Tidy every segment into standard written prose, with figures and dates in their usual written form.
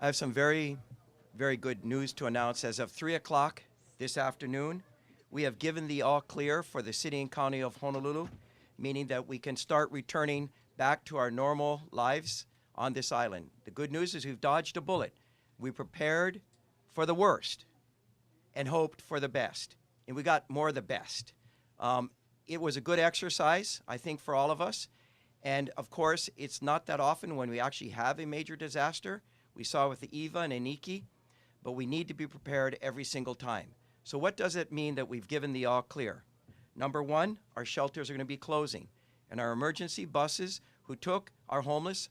I have some very good news to announce. As of 3 o'clock this afternoon, we have given the all clear for the city and county of Honolulu, meaning that we can start returning back to our normal lives on this island. The good news is we've dodged a bullet. We prepared for the worst and hoped for the best, and we got more of the best. It was a good exercise, I think, for all of us. And of course, it's not that often when we actually have a major disaster. We saw with the Eva and Iniki, but we need to be prepared every single time. So what does it mean that we've given the all clear? Number one, our shelters are going to be closing, and our emergency buses who took our homeless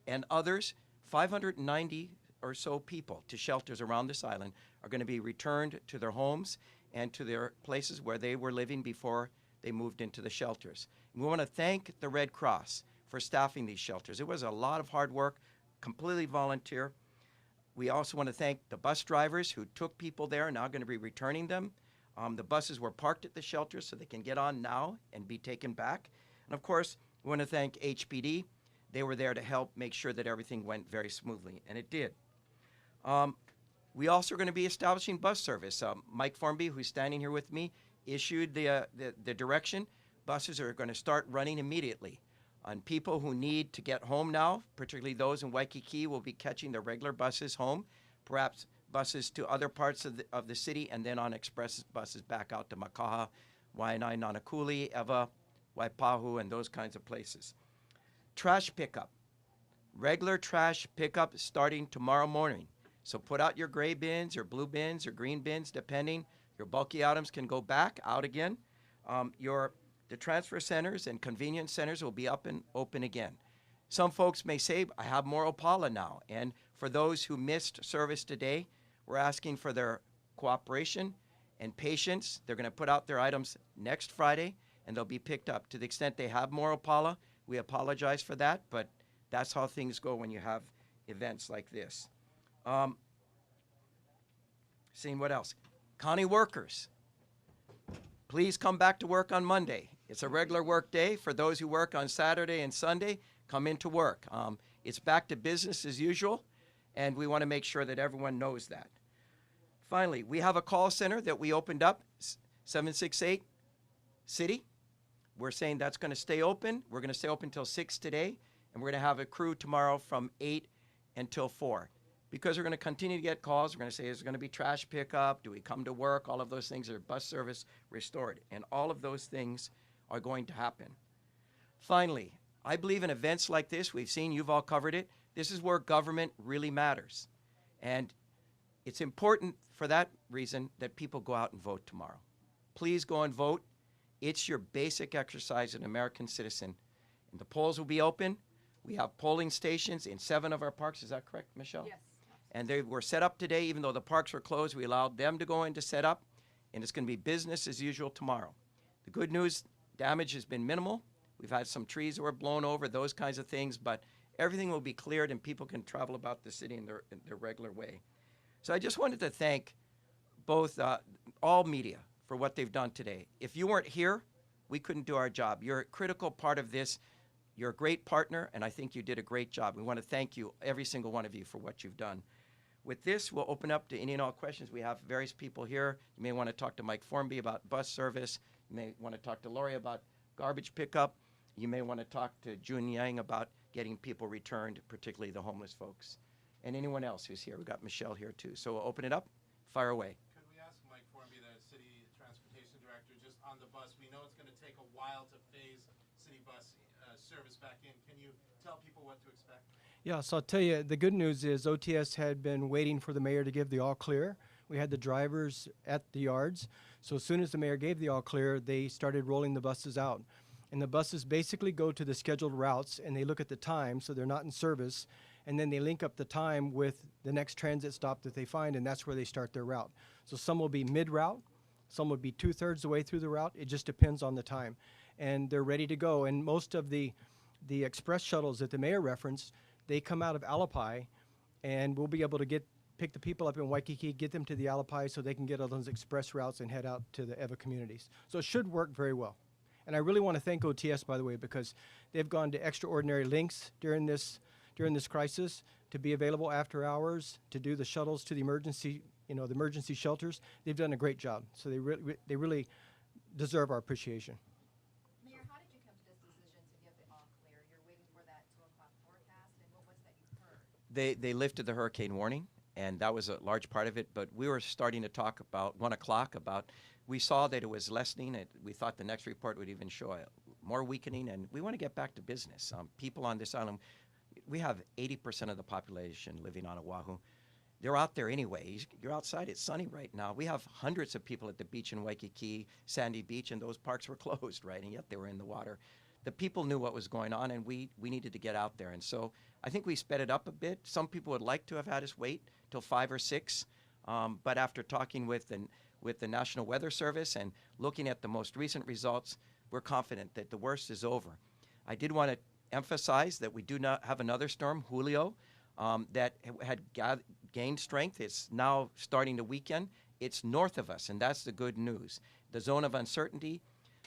and others, 590 or so people to shelters around this island, are going to be returned to their homes and to their places where they were living before they moved into the shelters. And we want to thank the Red Cross for staffing these shelters. It was a lot of hard work, completely volunteer. We also want to thank the bus drivers who took people there and now going to be returning them. The buses were parked at the shelters so they can get on now and be taken back. And of course, we want to thank HPD. They were there to help make sure that everything went very smoothly, and it did. We also are going to be establishing bus service. Mike Formby, who's standing here with me, issued the direction. Buses are going to start running immediately. And people who need to get home now, particularly those in Waikiki, will be catching the regular buses home, perhaps buses to other parts of the city, and then on express buses back out to Makaha, Waianae, Nanakuli, Ewa, Waipahu, and those kinds of places. Trash pickup. Regular trash pickup starting tomorrow morning. So put out your gray bins, your blue bins, your green bins, depending. Your bulky items can go back out again. The transfer centers and convenience centers will be up and open again. Some folks may say, I have more Opala now. And for those who missed service today, we're asking for their cooperation and patience. They're going to put out their items next Friday, and they'll be picked up. To the extent they have more Opala, we apologize for that, but that's how things go when you have events like this. Seeing what else? County workers, please come back to work on Monday. It's a regular work day. For those who work on Saturday and Sunday, come into work. It's back to business as usual, and we want to make sure that everyone knows that. Finally, we have a call center that we opened up, 768 City. We're saying that's going to stay open. We're going to stay open until 6 today, and we're going to have a crew tomorrow from 8 until 4. Because we're going to continue to get calls, we're going to say, is there going to be trash pickup? Do we come to work? All of those things are bus service restored. And all of those things are going to happen. Finally, I believe in events like this, we've seen, you've all covered it, this is where government really matters. And it's important for that reason that people go out and vote tomorrow. Please go and vote. It's your basic exercise as an American citizen. And the polls will be open. We have polling stations in 7 of our parks. Is that correct, Michelle? Yes. And they were set up today. Even though the parks were closed, we allowed them to go in to set up, and it's going to be business as usual tomorrow. The good news, damage has been minimal. We've had some trees that were blown over, those kinds of things, but everything will be cleared and people can travel about the city in their regular way. So I just wanted to thank both all media for what they've done today. If you weren't here, we couldn't do our job. You're a critical part of this. You're a great partner, and I think you did a great job. We want to thank you, every single one of you, for what you've done. With this, we'll open up to any and all questions. We have various people here. You may want to talk to Mike Formby about bus service. You may want to talk to Lori about garbage pickup. You may want to talk to Jun Yang about getting people returned, particularly the homeless folks. And anyone else who's here. We've got Michelle here, too. So we'll open it up. Fire away. Could we ask Mike Formby, the City Transportation Director, just on the bus? We know it's going to take a while to phase city bus service back in. Can you tell people what to expect? Yeah, so I'll tell you, the good news is OTS had been waiting for the mayor to give the all clear. We had the drivers at the yards. So as soon as the mayor gave the all clear, they started rolling the buses out. And the buses basically go to the scheduled routes, and they look at the time, so they're not in service. And then they link up the time with the next transit stop that they find, and that's where they start their route. So some will be mid-route, some will be 2/3 the way through the route. It just depends on the time. And they're ready to go. And most of the express shuttles that the mayor referenced, they come out of Alapai, and we'll be able to pick the people up in Waikiki, get them to the Alapai so they can get on those express routes and head out to the Ewa communities. So it should work very well. And I really want to thank OTS, by the way, because they've gone to extraordinary lengths during this crisis. to be available after hours, to do the shuttles to the emergency, the emergency shelters. They've done a great job. So they really deserve our appreciation. Mayor, how did you come to this decision to give the all clear? You're waiting for that 2 o'clock forecast, and what was that you heard? They lifted the hurricane warning, and that was a large part of it. But we were starting to talk about 1 o'clock we saw that it was lessening. We thought the next report would even show more weakening, and we want to get back to business. People on this island, we have 80% of the population living on Oahu. They're out there anyway. You're outside. It's sunny right now. We have hundreds of people at the beach in Waikiki, Sandy Beach, and those parks were closed, right? And yet they were in the water. The people knew what was going on, and we needed to get out there. And so I think we sped it up a bit. Some people would like to have had us wait till 5 or 6, but after talking with the National Weather Service and looking at the most recent results, we're confident that the worst is over. I did want to emphasize that we do not have another storm, Julio, that had gained strength. It's now starting to weaken. It's north of us, and that's the good news. The zone of uncertainty,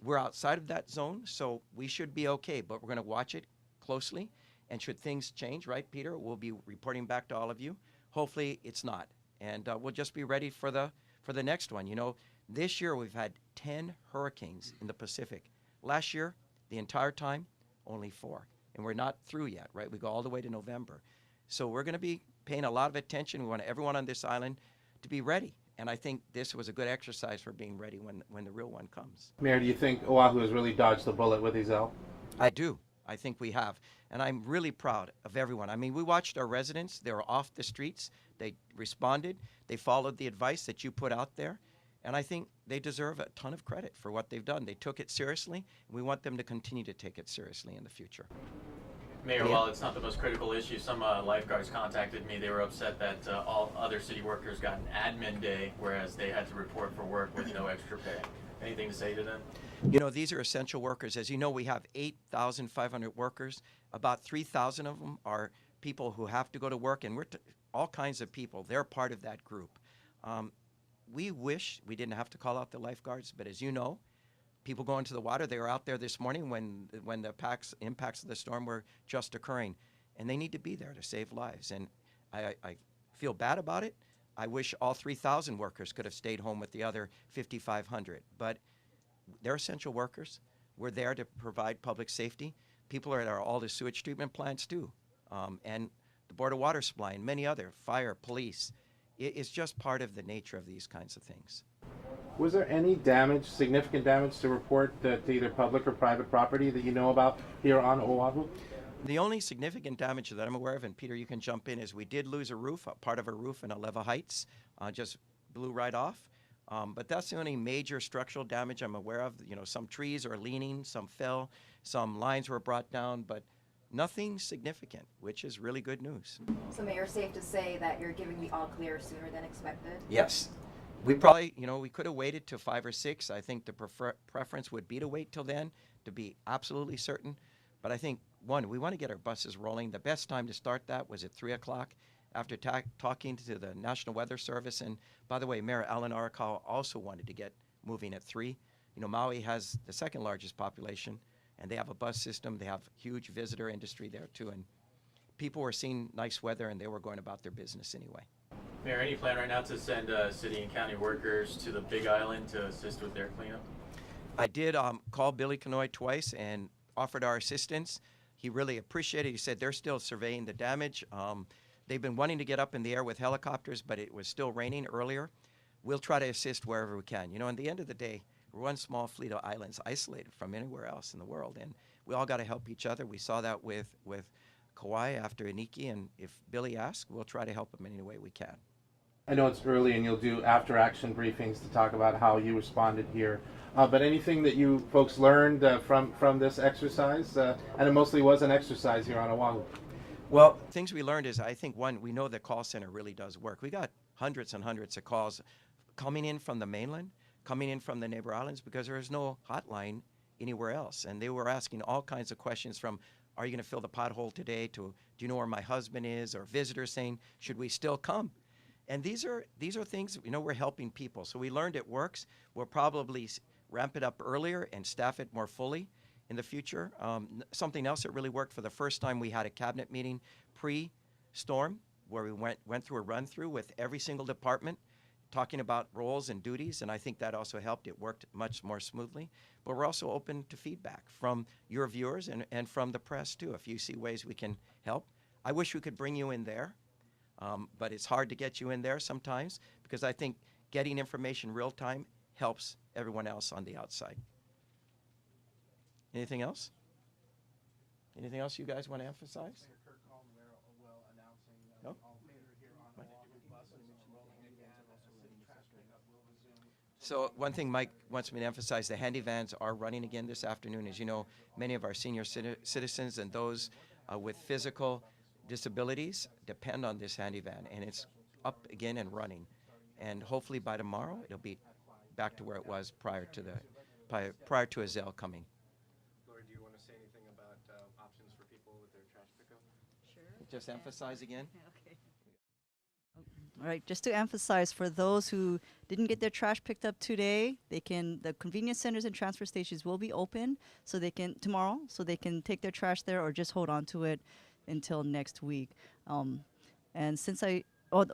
we're outside of that zone, so we should be okay, but we're going to watch it closely, and should things change, right, Peter, we'll be reporting back to all of you. Hopefully it's not, and we'll just be ready for the next one. This year we've had 10 hurricanes in the Pacific. Last year, the entire time, only 4, and we're not through yet, right? We go all the way to November. So we're going to be paying a lot of attention. We want everyone on this island to be ready. And I think this was a good exercise for being ready when the real one comes. Mayor, do you think Oahu has really dodged the bullet with Iselle? I do. I think we have. And I'm really proud of everyone. I mean, we watched our residents. They were off the streets. They responded. They followed the advice that you put out there. And I think they deserve a ton of credit for what they've done. They took it seriously, and we want them to continue to take it seriously in the future. Mayor, while it's not the most critical issue, some lifeguards contacted me. They were upset that all other city workers got an admin day, whereas they had to report for work with no extra pay. Anything to say to them? These are essential workers. As you know, we have 8,500 workers. About 3,000 of them are people who have to go to work, and all kinds of people. They're part of that group. We wish we didn't have to call out the lifeguards, but as you know, people go into the water. They were out there this morning when the impacts of the storm were just occurring, and they need to be there to save lives. And I feel bad about it. I wish all 3,000 workers could have stayed home with the other 5,500, but they're essential workers. We're there to provide public safety. People are at all the sewage treatment plants too, and the Board of Water Supply and many other, fire, police. It's just part of the nature of these kinds of things. Was there any damage, significant damage to report to either public or private property that you know about here on Oahu? The only significant damage that I'm aware of, and Peter, you can jump in, is we did lose a part of a roof in Aleva Heights, just blew right off. But that's the only major structural damage I'm aware of. Some trees are leaning, some fell, some lines were brought down, but nothing significant, which is really good news. So, Mayor, safe to say that you're giving the all clear sooner than expected? Yes. We probably, we could have waited till 5 or 6. I think the preference would be to wait till then to be absolutely certain. But I think, one, we want to get our buses rolling. The best time to start that was at 3 o'clock after talking to the National Weather Service. And by the way, Mayor Alan Arakawa also wanted to get moving at 3. Maui has the second largest population, and they have a bus system. They have huge visitor industry there too. And people were seeing nice weather, and they were going about their business anyway. Mayor, any plan right now to send city and county workers to the Big Island to assist with their cleanup? I did call Billy Kanoy twice and offered our assistance. He really appreciated it. He said they're still surveying the damage. They've been wanting to get up in the air with helicopters, but it was still raining earlier. We'll try to assist wherever we can. At the end of the day, we're one small fleet of islands isolated from anywhere else in the world, and we all got to help each other. We saw that with Kauai after Iniki, and if Billy asks, we'll try to help him in any way we can. I know it's early and you'll do after-action briefings to talk about how you responded here. But anything that you folks learned from this exercise? And it mostly was an exercise here on Oahu. Well, things we learned is, I think, one, we know the call center really does work. We got hundreds and hundreds of calls coming in from the mainland, coming in from the neighbor islands, because there is no hotline anywhere else. And they were asking all kinds of questions from, are you going to fill the pothole today, to, do you know where my husband is, or visitors saying, should we still come? And these are things, we're helping people. So we learned it works. We'll probably ramp it up earlier and staff it more fully in the future. Something else that really worked, for the first time we had a cabinet meeting storm where we went through a run-through with every single department talking about roles and duties, and I think that also helped. It worked much more smoothly. But we're also open to feedback from your viewers and from the press, too, if you see ways we can help. I wish we could bring you in there, but it's hard to get you in there sometimes because I think getting information real time helps everyone else on the outside. Anything else? Anything else you guys want to emphasize? Kirk Caldwell announcing No? all clear here on Oahu buses are rolling again. City trash pickup will resume. So one thing Mike wants me to emphasize, the handy vans are running again this afternoon. As you know, many of our senior citizens and those with physical disabilities depend on this handy van, and it's up again and running. And hopefully by tomorrow, it'll be back to where it was prior to Iselle coming. Lori, do you want to say anything about options for people with their trash pickup? Sure. Just emphasize again. Okay. All right, just to emphasize, for those who didn't get their trash picked up today, the convenience centers and transfer stations will be open tomorrow, so they can take their trash there or just hold on to it until next week. And the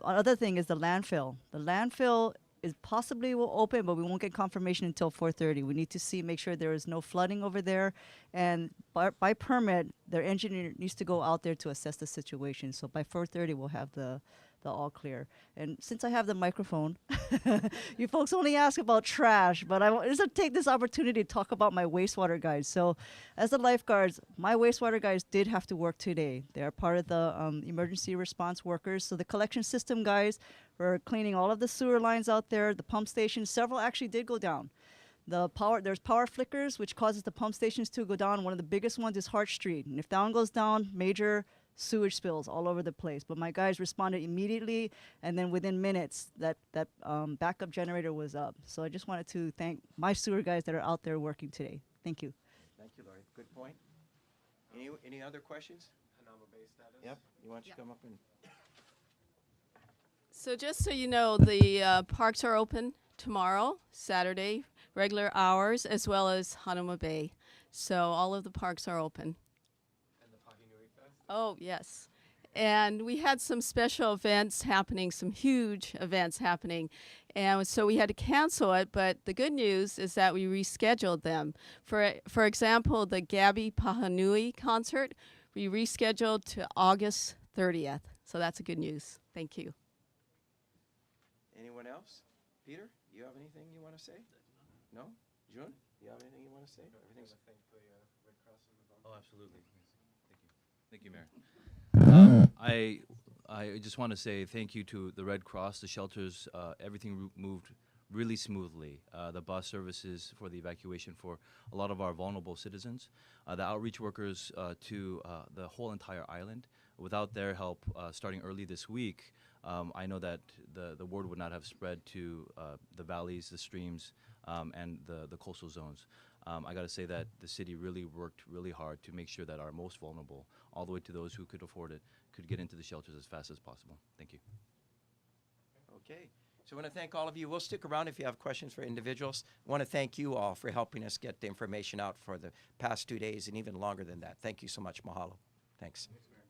other thing is the landfill. The landfill is possibly will open, but we won't get confirmation until 4:30. We need to make sure there is no flooding over there, and by permit, their engineer needs to go out there to assess the situation. So by 4:30, we'll have the all clear. And since I have the microphone, you folks only ask about trash, but I want to take this opportunity to talk about my wastewater guys. So as the lifeguards, my wastewater guys did have to work today. They are part of the emergency response workers. So the collection system guys were cleaning all of the sewer lines out there, the pump stations. Several actually did go down. There's power flickers, which causes the pump stations to go down. One of the biggest ones is Hart Street. And if that one goes down, major sewage spills all over the place. But my guys responded immediately, and then within minutes, that backup generator was up. So I just wanted to thank my sewer guys that are out there working today. Thank you. Thank you, Lori. Good point. Any other questions? Hanama Bay status? Yep. You want to come up and... So just so you know, the parks are open tomorrow, Saturday, regular hours, as well as Hanama Bay. So all of the parks are open. And the Pahinui Fest? Oh, yes. And we had some special events happening, some huge events happening. And so we had to cancel it, but the good news is that we rescheduled them. For example, the Gabby Pahinui concert, we rescheduled to August 30th. So that's a good news. Thank you. Anyone else? Peter, do you have anything you want to say? No? June, do you have anything you want to say? Everything's... Thank the Red Cross and the Oh, absolutely. Thank you, Mayor. I just want to say thank you to the Red Cross, the shelters. Everything moved really smoothly. The bus services for the evacuation for a lot of our vulnerable citizens, the outreach workers to the whole entire island. Without their help, starting early this week, I know that the word would not have spread to the valleys, the streams, and the coastal zones. I got to say that the city really worked really hard to make sure that our most vulnerable, all the way to those who could afford it, could get into the shelters as fast as possible. Thank you. Okay. So I want to thank all of you. We'll stick around if you have questions for individuals. I want to thank you all for helping us get the information out for the past 2 days and even longer than that. Thank you so much. Mahalo. Thanks. Thanks, Mayor.